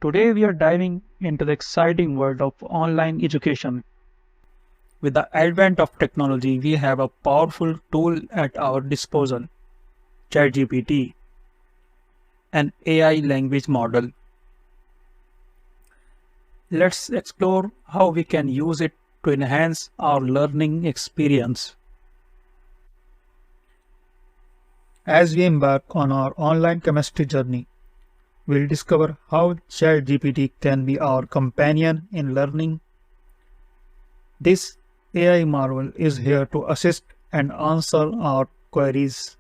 Today we are diving into the exciting world of online education. With the advent of technology, we have a powerful tool at our disposal, ChatGPT, an AI language model. Let's explore how we can use it to enhance our learning experience. As we embark on our online chemistry journey, we'll discover how ChatGPT can be our companion in learning. This AI marvel is here to assist and answer our queries,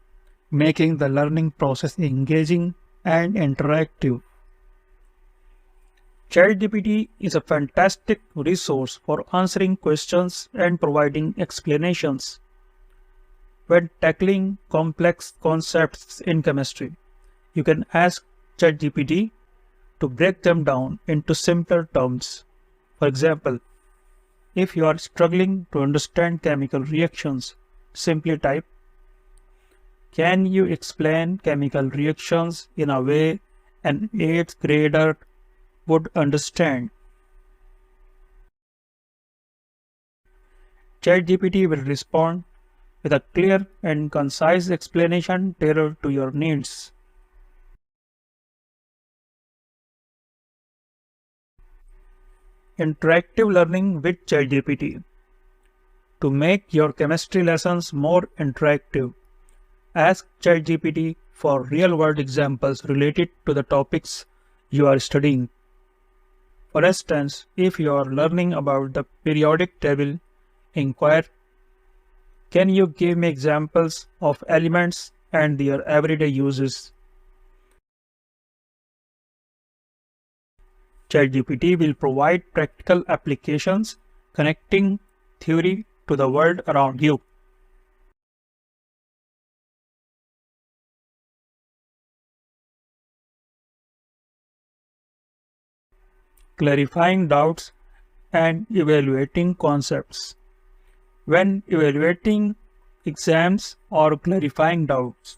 making the learning process engaging and interactive. ChatGPT is a fantastic resource for answering questions and providing explanations. When tackling complex concepts in chemistry, you can ask ChatGPT to break them down into simpler terms. For example, if you are struggling to understand chemical reactions, simply type, "Can you explain chemical reactions in a way an 8th grader would understand?" ChatGPT will respond with a clear and concise explanation tailored to your needs. Interactive learning with ChatGPT. To make your chemistry lessons more interactive, ask ChatGPT for real-world examples related to the topics you are studying. For instance, if you are learning about the periodic table, inquire, "Can you give me examples of elements and their everyday uses?" ChatGPT will provide practical applications connecting theory to the world around you. Clarifying doubts and evaluating concepts. When evaluating exams or clarifying doubts,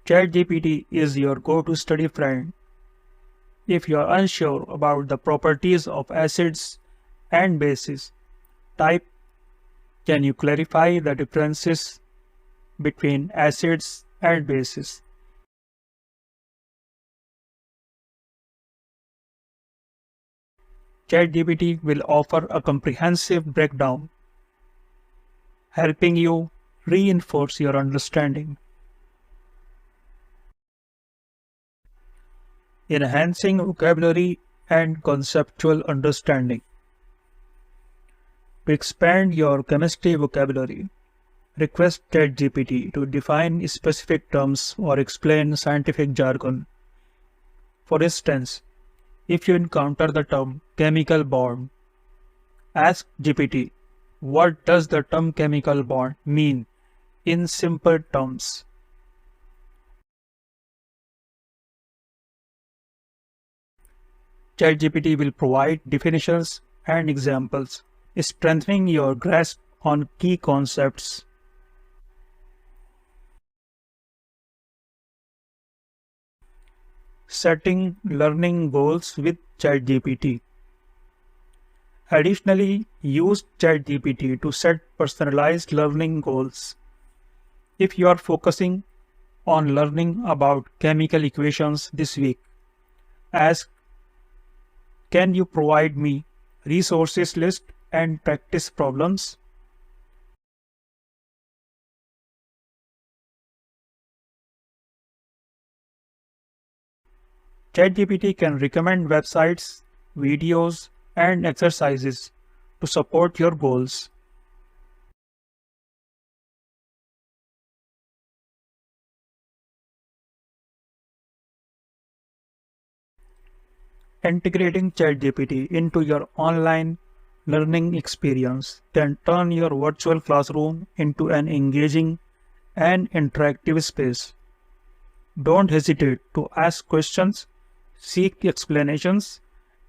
ChatGPT is your go-to study friend. If you are unsure about the properties of acids and bases, type, "Can you clarify the differences between acids and bases?" ChatGPT will offer a comprehensive breakdown, helping you reinforce your understanding. Enhancing vocabulary and conceptual understanding. To expand your chemistry vocabulary, request ChatGPT to define specific terms or explain scientific jargon. For instance, if you encounter the term chemical bond, ask GPT, "What does the term chemical bond mean in simple terms?" ChatGPT will provide definitions and examples, strengthening your grasp on key concepts. Setting learning goals with ChatGPT. Additionally, use ChatGPT to set personalized learning goals. If you are focusing on learning about chemical equations this week, ask, "Can you provide me resources list and practice problems?" ChatGPT can recommend websites, videos, and exercises to support your goals. Integrating ChatGPT into your online learning experience can turn your virtual classroom into an engaging and interactive space. Don't hesitate to ask questions, seek explanations,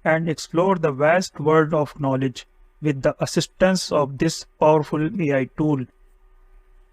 and explore the vast world of knowledge with the assistance of this powerful AI tool.